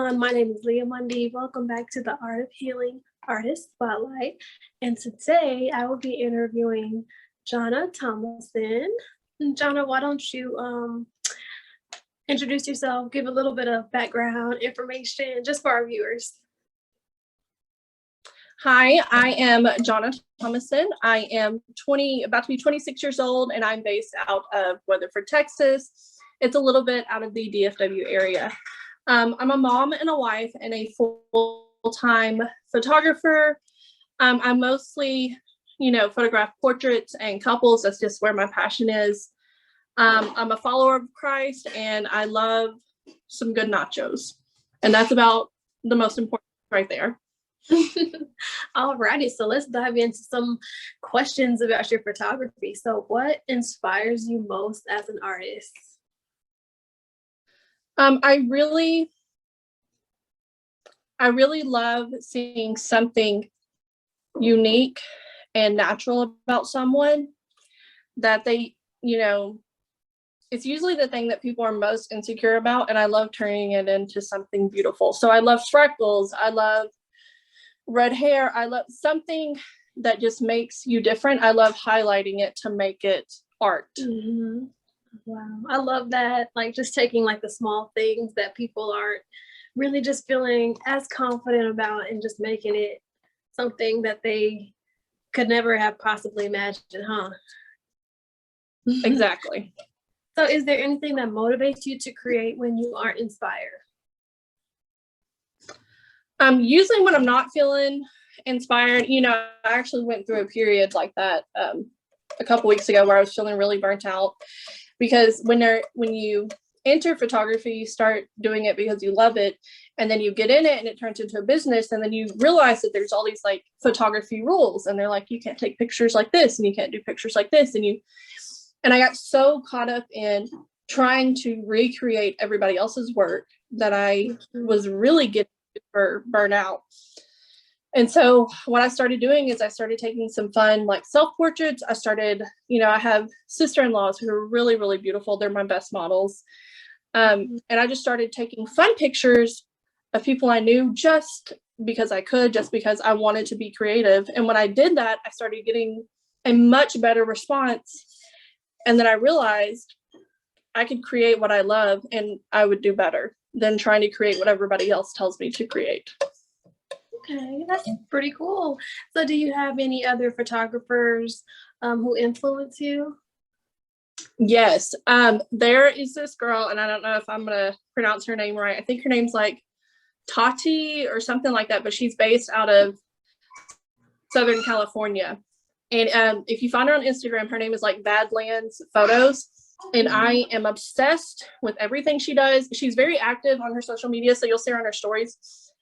everyone. My name is Leah Mundy. Welcome back to the Art of Healing Artist Spotlight. And today I will be interviewing Jonna Thomason. Jonna, why don't you introduce yourself, give a little bit of background information just for our viewers. Hi, I am Jonna Thomason. I am about to be 26 years old, and I'm based out of Weatherford, Texas. It's a little bit out of the DFW area. I'm a mom and a wife and a full-time photographer. I mostly, photograph portraits and couples. That's just where my passion is. I'm a follower of Christ, and I love some good nachos. And that's about the most important right there. Alrighty, so let's dive into some questions about your photography. So what inspires you most as an artist? I really love seeing something unique and natural about someone that they, it's usually the thing that people are most insecure about, and I love turning it into something beautiful. So I love freckles, I love red hair, I love something that just makes you different. I love highlighting it to make it art. Mm-hmm. Wow, I love that. Like just taking like the small things that people aren't really just feeling as confident about and just making it something that they could never have possibly imagined, huh? Exactly. So is there anything that motivates you to create when you aren't inspired? Usually when I'm not feeling inspired, I actually went through a period like that a couple weeks ago where I was feeling really burnt out, because when you enter photography, you start doing it because you love it, and then you get in it and it turns into a business, and then you realize that there's all these like photography rules, and they're like, you can't take pictures like this and you can't do pictures like this, and I got so caught up in trying to recreate everybody else's work that I was really getting burnout. And so what I started doing is I started taking some fun like self-portraits. I started, I have sister-in-laws who are really, really beautiful. They're my best models. And I just started taking fun pictures of people I knew just because I could, just because I wanted to be creative. And when I did that, I started getting a much better response. And then I realized I could create what I love and I would do better than trying to create what everybody else tells me to create. Okay, that's pretty cool. So do you have any other photographers who influence you? Yes. There is this girl, and I don't know if I'm going to pronounce her name right. I think her name's like Tati or something like that, but she's based out of Southern California. And if you find her on Instagram, her name is like Badlands Photos. And I am obsessed with everything she does. She's very active on her social media, so you'll see her on her stories.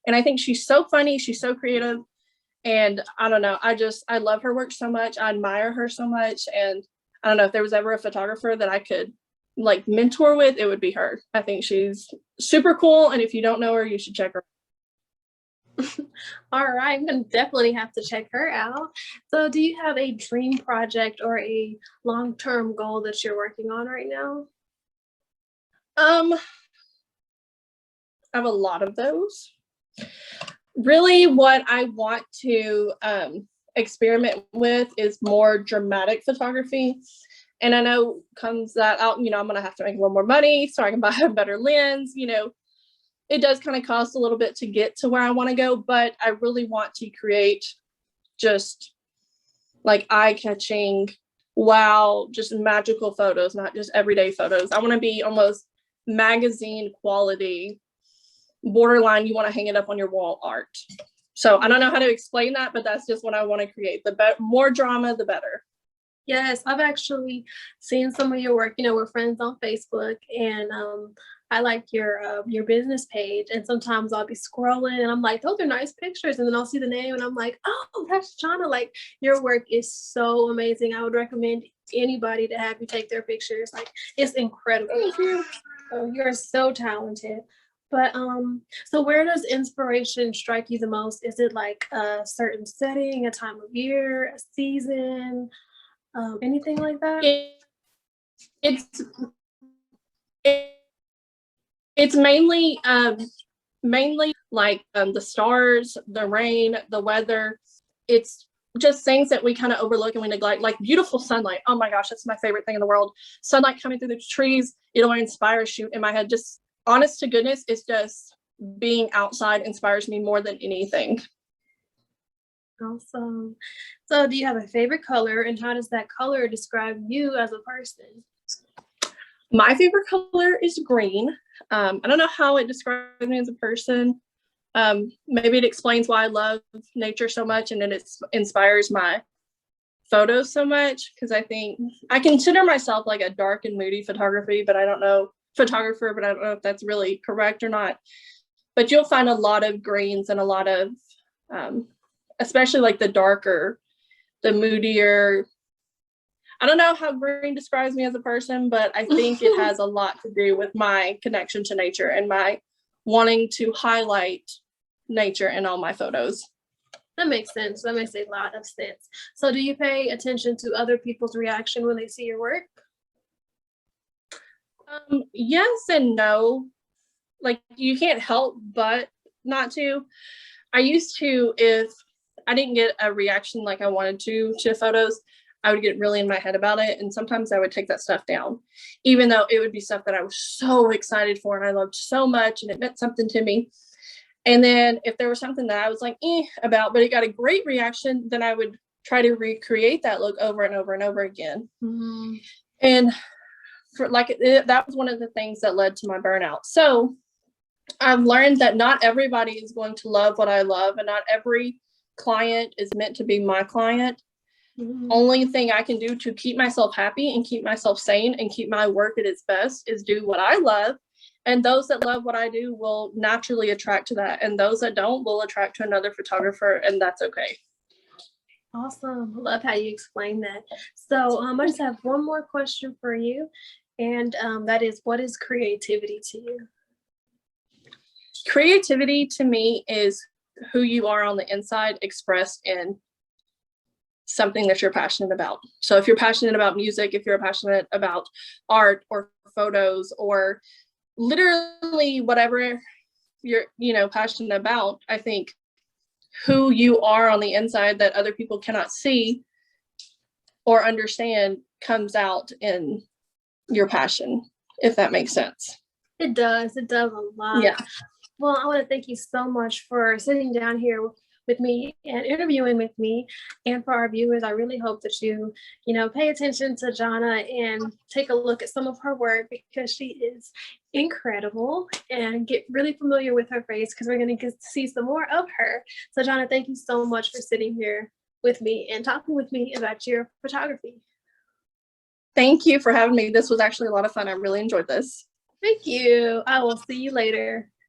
And I think she's so funny. She's so creative. And I don't know, I love her work so much. I admire her so much. And I don't know, if there was ever a photographer that I could like mentor with, it would be her. I think she's super cool. And if you don't know her, you should check her. All right, I'm gonna definitely have to check her out. So do you have a dream project or a long-term goal that you're working on right now? I have a lot of those. Really what I want to experiment with is more dramatic photography. And I know comes that out, I'm gonna have to make a little more money so I can buy a better lens. It does kind of cost a little bit to get to where I want to go, but I really want to create just like eye-catching, wow, just magical photos, not just everyday photos. I want to be almost magazine quality, borderline, you want to hang it up on your wall art. So I don't know how to explain that, but that's just what I want to create. The more drama, the better. Yes, I've actually seen some of your work. We're friends on Facebook, and I like your business page. And sometimes I'll be scrolling, and I'm like, those are nice pictures. And then I'll see the name, and I'm like, oh, that's Jonna. Like, your work is so amazing. I would recommend anybody to have you take their pictures. Like, it's incredible. Thank you. Oh, you're so talented. But so where does inspiration strike you the most? Is it like a certain setting, a time of year, a season, anything like that? It's mainly mainly like the stars, the rain, the weather. It's just things that we kind of overlook and we neglect, like beautiful sunlight. Oh my gosh, that's my favorite thing in the world. Sunlight coming through the trees, it will inspire a shoot in my head. Just honest to goodness, it's just being outside inspires me more than anything. Awesome. So do you have a favorite color, and how does that color describe you as a person? My favorite color is green. I don't know how it describes me as a person. Maybe it explains why I love nature so much, and then it inspires my photos so much, because I think I consider myself like a dark and moody photographer, but I don't know if that's really correct or not. But you'll find a lot of greens and a lot of especially like the darker, the moodier. I don't know how green describes me as a person, but I think it has a lot to do with my connection to nature and my wanting to highlight nature in all my photos. That makes sense. That makes a lot of sense. So do you pay attention to other people's reaction when they see your work? Yes and no. Like, you can't help but not to. I used to, if I didn't get a reaction like I wanted to photos, I would get really in my head about it. And sometimes I would take that stuff down, even though it would be stuff that I was so excited for and I loved so much and it meant something to me. And then if there was something that I was like, about, but it got a great reaction, then I would try to recreate that look over and over and over again. Mm-hmm. And for that was one of the things that led to my burnout. So I've learned that not everybody is going to love what I love, and not every client is meant to be my client. Mm-hmm. Only thing I can do to keep myself happy and keep myself sane and keep my work at its best is do what I love. And those that love what I do will naturally attract to that. And those that don't will attract to another photographer, and that's okay. Awesome. I love how you explain that. So I just have one more question for you. And that is, what is creativity to you? Creativity to me is who you are on the inside expressed in something that you're passionate about. So if you're passionate about music, if you're passionate about art or photos or literally whatever you're passionate about, I think who you are on the inside that other people cannot see or understand comes out in your passion, if that makes sense. It does. It does a lot. Yeah. Well, I want to thank you so much for sitting down here with me and interviewing with me. And for our viewers, I really hope that you pay attention to Jonna and take a look at some of her work, because she is incredible, and get really familiar with her face, because we're going to see some more of her. So Jonna, thank you so much for sitting here with me and talking with me about your photography. Thank you for having me. This was actually a lot of fun. I really enjoyed this. Thank you. I will see you later.